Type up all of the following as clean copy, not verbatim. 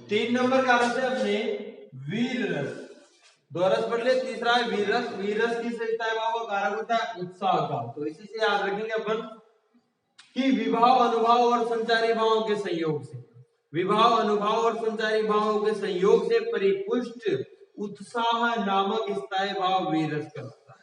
3 number का रस है अपने वीर रस। 2 रस पढ़ ले, तीसरा है वीर रस। वीर रस किस स्थायी भाव का कारक होता है? उत्साह का। तो इसी से याद रखेंगे अपन कि विभाव अनुभाव और संचारी भावों के संयोग से, विभाव अनुभाव और संचारी भावों के संयोग से परिपुष्ट उत्साह नामक स्थायी भाव वीर रस कहलाता है।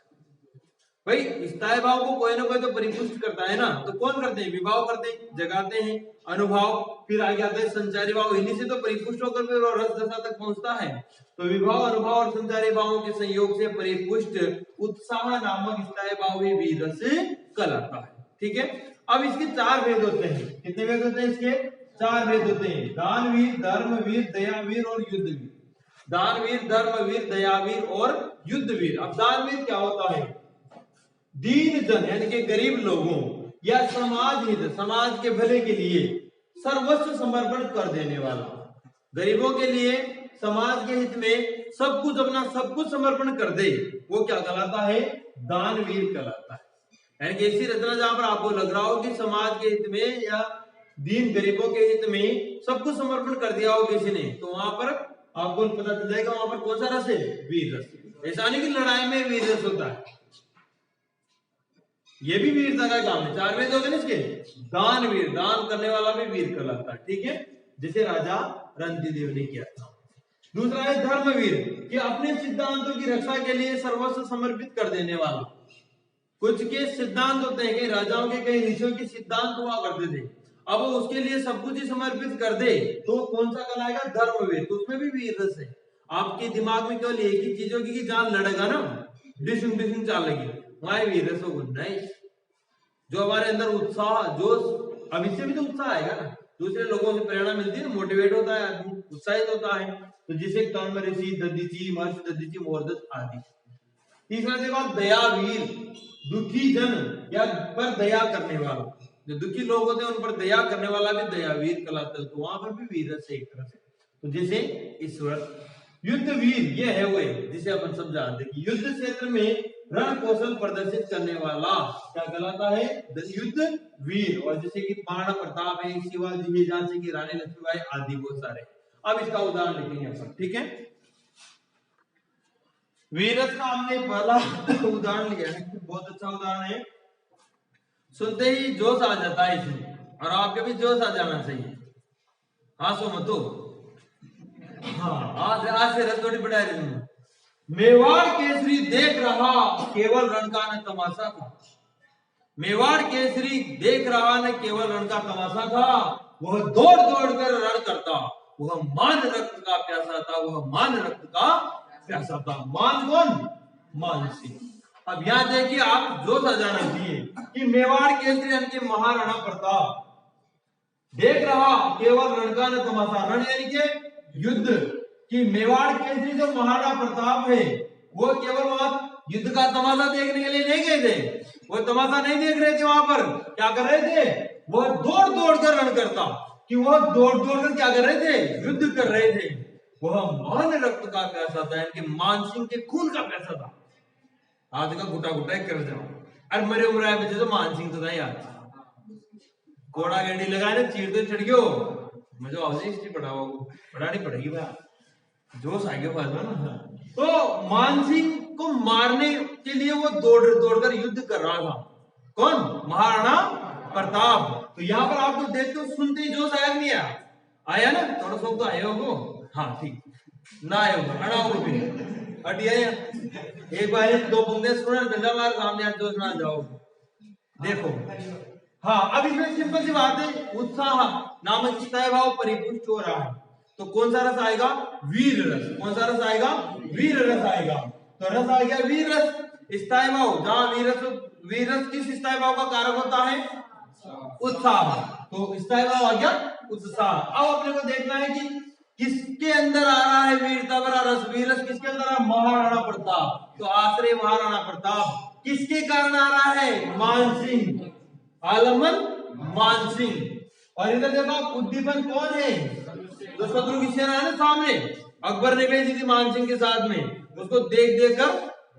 भाई स्थायी भाव को कोई ना कोई तो परिपुष्ट करता है ना, तो कौन करते हैं? विभाव करते हैं, जगाते हैं। अनुभाव फिर आगे आता है संचारी भाव, इन्हीं से तो परिपुष्ट होकर फिर रस दशा तक पहुंचता है। तो विभाव अनुभाव और संचारी भावों के संयोग से परिपुष्ट उत्साह नामक स्थायी भाव भी वीर रस कहलाता है। ठीक है, अब इसके 4 भेद होते हैं। कितने भेद होते हैं इसके? 4 भेद होते हैं। दानवीर, धर्मवीर, दयावीर और युद्धवीर। दानवीर, धर्मवीर, दयावीर और युद्धवीर। अब दानवीर क्या होता है? दीन जन यानी कि गरीब लोगों या समाज हित, समाज के भले के लिए सर्वस्व समर्पण कर देने वाला, गरीबों के लिए समाज के हित में सब कुछ अपना सब कुछ समर्पण कर दे, वो क्या कहलाता है? दानवीर कहलाता है। यानी कि ऐसी रचना जहां पर आपको लग रहा हो कि समाज के हित में या दीन गरीबों के हित में सब कुछ समर्पण कर दिया हो किसी ने, तो वहां पर आपको पता चल जाएगा वहां पर कौन सा रस है? वीर रस। ऐसा नहीं कि लड़ाई में वीर रस होता है, ये भी वीरता का काम है। 4 वेद होते हैं इसके। दानवीर, दान करने वाला भी वीर कहलाता है। ठीक है, जैसे राजा रणजीदेव ने किया था। दूसरा है धर्मवीर, कि अपने सिद्धांतों की रक्षा के लिए सर्वस्व समर्पित कर देने वाला। कुछ के सिद्धांत होते हैं, कई राजाओं के, कई ऋषियों के सिद्धांत हुआ करते थे, अब वो उसके लिए सब कुछ ही समर्पित कर दे तो कौन सा कहलाएगा? धर्मवीर। तो उसमें भी वीर रस है। आपके दिमाग में केवल एक ही चीजों की जान लड़ेगा ना, डिशुम डिशुम चाल लगी, वहां वीर रस होगा नहीं। जो हमारे अंदर उत्साह, जोश, अब इससे भी तो उत्साह आएगा ना, दूसरे लोगों से प्रेरणा मिलती है, मोटिवेट होता है आदमी, उत्साहित होता है। तो जिसे कर्म ऋषि, दधीचि, महर्षि दधीचि, मोरदस आदि। तीसरा देखो दयावीर, दुखी जन या पर दया करने वाला, जो दुखी लोग होते हैं उन पर दया करने वाला भी दयावीर कहलाता है। तो वहां पर भी वीर रस है एक तरह से। तो जैसे ईश्वर। युद्धवीर ये है वो जिसे अपन सब जानते हैं कि युद्ध क्षेत्र में रण कौशल प्रदर्शित करने वाला क्या कहलाता है? युद्ध वीर। और जैसे कि महाराणा प्रताप है, शिवाजी, झांसी की रानी लक्ष्मीबाई आदि बहुत सारे। अब इसका उदाहरण लिखेंगे अपन। ठीक है, वीरस का हमने पहला उदाहरण लिया है, बहुत अच्छा उदाहरण है। सुनते ही जोश आ जाता है इसमें, और आपके भी जोश आ जाना चाहिए। हाँ सो मत, हाँ आज से रस थोड़ी बढ़ा रही हूं। मेवाड़ केसरी देख रहा केवल रण का न तमाशा था। मेवाड़ केसरी देख रहा न केवल रण का तमाशा था, वह दौड़ दौड़ कर रण करता, वह मान रक्त का प्यासा था, वह मान रक्त का प्यासा था। मान कौन? मान सिंह। अब यहां देखिए आप जोश आ जाना चाहिए कि मेवाड़ केसरी यानी कि महाराणा प्रताप देख रहा केवल रण का न तमाशा, रण यानी कि युद्ध, कि मेवाड़ केसरी जो महाराणा प्रताप है वो केवल वहां युद्ध का तमाशा देखने के लिए नहीं गए थे, वो तमाशा नहीं देख रहे थे। वहां पर क्या कर रहे थे? वो दौड़ दौड़ कर रण करता, कि वो दौड़ दौड़ कर क्या कर रहे थे? युद्ध कर रहे थे। वह मान रक्त का प्यासा था, यानी मान सिंह के खून का प्यासा था। आज का घुटा घुटा कर जाओ, अरे मरे उमराए बचे तो मान सिंह तो था यार, घोड़ा गड्डी लगाए ना, चीर तो चढ़ गयो, मुझे हिस्ट्री पढ़ानी पड़ेगी भाई, जोश आ गया बाद में ना। तो मानसिंह को मारने के लिए वो दौड़ दौड़कर युद्ध कर रहा था। कौन? महाराणा प्रताप। तो यहाँ पर आप तो देखते हो, सुनते ही जोश आया नहीं आया? आया ना, थोड़ा सा तो आया होगा। हाँ ठीक, ना आया होगा, अड़ा होगा फिर हटिया। एक बार 2 बंदे सुना डंडा मार सामने, जोश ना जाओ। देखो हाँ, अब इसमें सिंपल सी बात है, उत्साह नामक स्थायी भाव परिपुष्ट हो रहा है, तो कौन सा रस आएगा? वीर रस। कौन सा रस आएगा? वीर रस आएगा। तो रस आ गया वीर रस, स्थायी भाव। जहां वीर रस किस स्थायी भाव का कारक होता है? उत्साह। तो स्थायी भाव आ गया उत्साह। अब अपने को देखना है कि किसके अंदर आ रहा है वीरता भरा रस? वीर रस किसके अंदर आ रहा है? महाराणा प्रताप। तो आश्रय महाराणा प्रताप किसके कारण आ रहा है? मानसिंह, आलमन मानसिंह। और इधर देखो उद्दीपन कौन है? जो शत्रु की सेना है ना सामने, अकबर ने भेजी थी मानसिंह के साथ में, उसको देख देख कर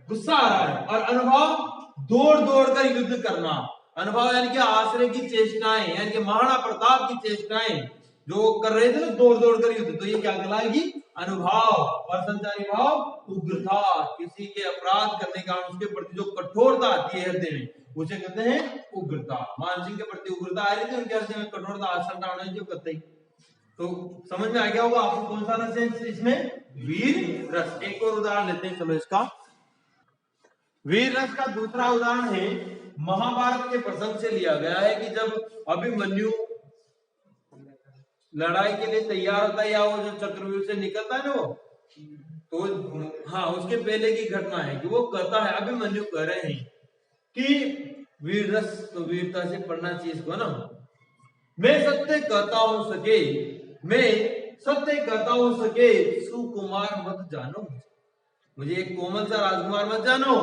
गुस्सा आ रहा है। और अनुभव दौड़ दौड़ कर युद्ध करना, अनुभव यानी कि आश्रय की चेष्टाएं, यानी कि महाराणा प्रताप की चेष्टाएं जो कर रहे थे ना दौड़ दौड़ कर युद्ध, तो ये क्या कहलाएगी? अनुभाव। और संचारी भाव उग्रता, किसी के अपराध करने का उसके प्रति जो कठोरता आती है हृदय में, उसे कहते हैं उग्रता। मान सिंह के प्रति उग्रता आ रही थी, उनके हृदय में कठोरता आशंका होने जो कहते हैं। तो समझ में आ गया होगा आपको कौन सा रस है इसमें? वीर रस। एक और उदाहरण लेते हैं, चलो इसका। वीर रस का दूसरा उदाहरण है, महाभारत के प्रसंग से लिया गया है कि जब अभिमन्यु लड़ाई के लिए तैयार होता है, या वो जो चक्रव्यूह से निकलता है ना वो, तो हाँ उसके पहले की घटना है कि वो कहता है, अभिमन्यु कह रहे हैं कि वीर रस, तो वीरता से पढ़ना चाहिए इसको ना। मैं सत्य कहता हूं सके, मैं सत्य कहता हूं सके, सुकुमार मत जानो, मुझे एक कोमल सा राजकुमार मत जानो,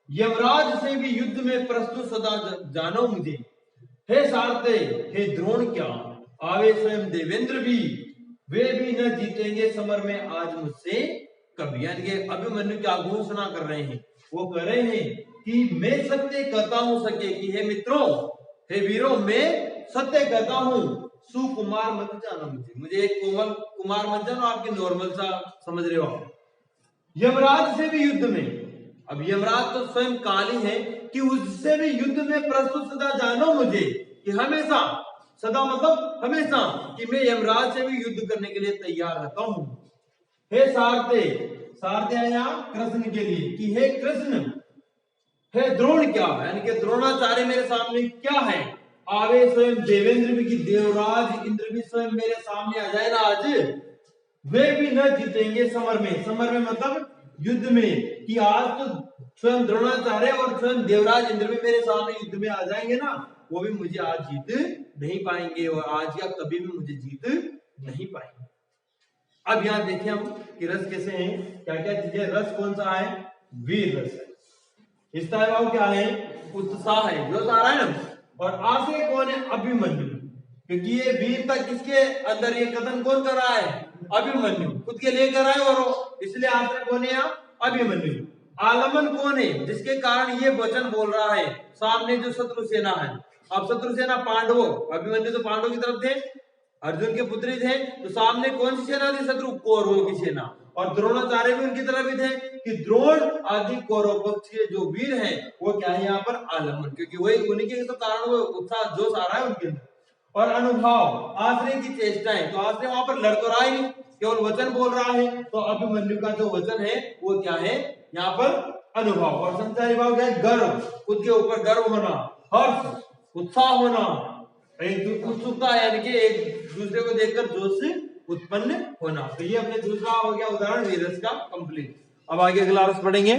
यमराज से भी युद्ध में प्रस्तुत सदा जानो मुझे, हे सारथे हे द्रोण क्या आवे स्वयं देवेंद्र भी, वे भी न जीतेंगे समर में आज मुझसे कभी। यानी कि अभिमन्यु क्या घोषणा कर रहे हैं? वो कह रहे हैं कि मैं सत्य कहता हूं सके, कि हे मित्रों हे वीरों, मैं सत्य कहता हूं, सुकुमार मत जानो मुझे, मुझे एक कोमल कुमार मत जानो, आपके नॉर्मल सा समझ रहे हो आप। यमराज से भी युद्ध में, अब यमराज तो स्वयं काली है, कि उससे भी युद्ध में प्रस्तुत सदा जानो मुझे, कि हमेशा, सदा मतलब हमेशा, कि मैं यमराज से भी युद्ध करने के लिए तैयार रहता हूं। हे सारथे, सारथे है यहाँ कृष्ण के लिए, कि हे कृष्ण, हे द्रोण क्या, यानी कि द्रोणाचार्य मेरे सामने क्या है, आवे स्वयं देवेंद्र भी, कि देवराज इंद्र भी स्वयं मेरे सामने आ जाए ना आज, वे भी न जीतेंगे समर में, समर में मतलब युद्ध में, कि आज तो स्वयं द्रोणाचार्य और स्वयं देवराज इंद्र भी मेरे सामने युद्ध में आ जाएंगे ना, वो भी मुझे आज जीत नहीं पाएंगे, और आज या कभी भी मुझे जीत नहीं पाएंगे। अब यहाँ देखें हम कि रस कैसे हैं, क्या क्या चीजें। रस कौन सा है? वीर रस है। इसका भाव क्या है? उत्साह है, जो आ रहा है ना। और आश्रय कौन है? अभिमन्यु, क्योंकि ये वीरता किसके अंदर, ये कथन कौन कर रहा है? अभिमन्यु खुद के लिए कर रहा है, और इसलिए आश्रय कौन है यहाँ? अभिमन्यु। आलमन कौन है जिसके कारण ये वचन बोल रहा है? सामने जो शत्रु सेना है। अब शत्रु सेना पांडवों, अभिमन्यु तो पांडवों की तरफ थे, अर्जुन के पुत्री थे, तो सामने कौन सी सेना थी? शत्रु कौरवों की सेना। और द्रोणाचार्य भी उनकी तरफ ही थे, कि द्रोण आदि कौरव पक्ष के जो वीर हैं वो क्या है यहाँ पर? आलमन, क्योंकि वही उन्हीं के तो कारण वो उत्साह जोश आ रहा है उनके अंदर। और अनुभाव, आश्रय की चेष्टाएं, तो आश्रय वहां पर लड़ तो रहा ही नहीं, केवल वचन बोल रहा है, तो अभिमन्यु का जो वचन है वो क्या है यहाँ पर? अनुभव। और संचारी भाव क्या है? गर्व, खुद के ऊपर गर्व होना, हर्ष, उत्साह होना, एक उत्सुकता, यानी कि एक दूसरे को देखकर जोश उत्पन्न होना। तो ये अपने दूसरा हो गया उदाहरण वीर रस का कंप्लीट। अब आगे अगला रस पढ़ेंगे।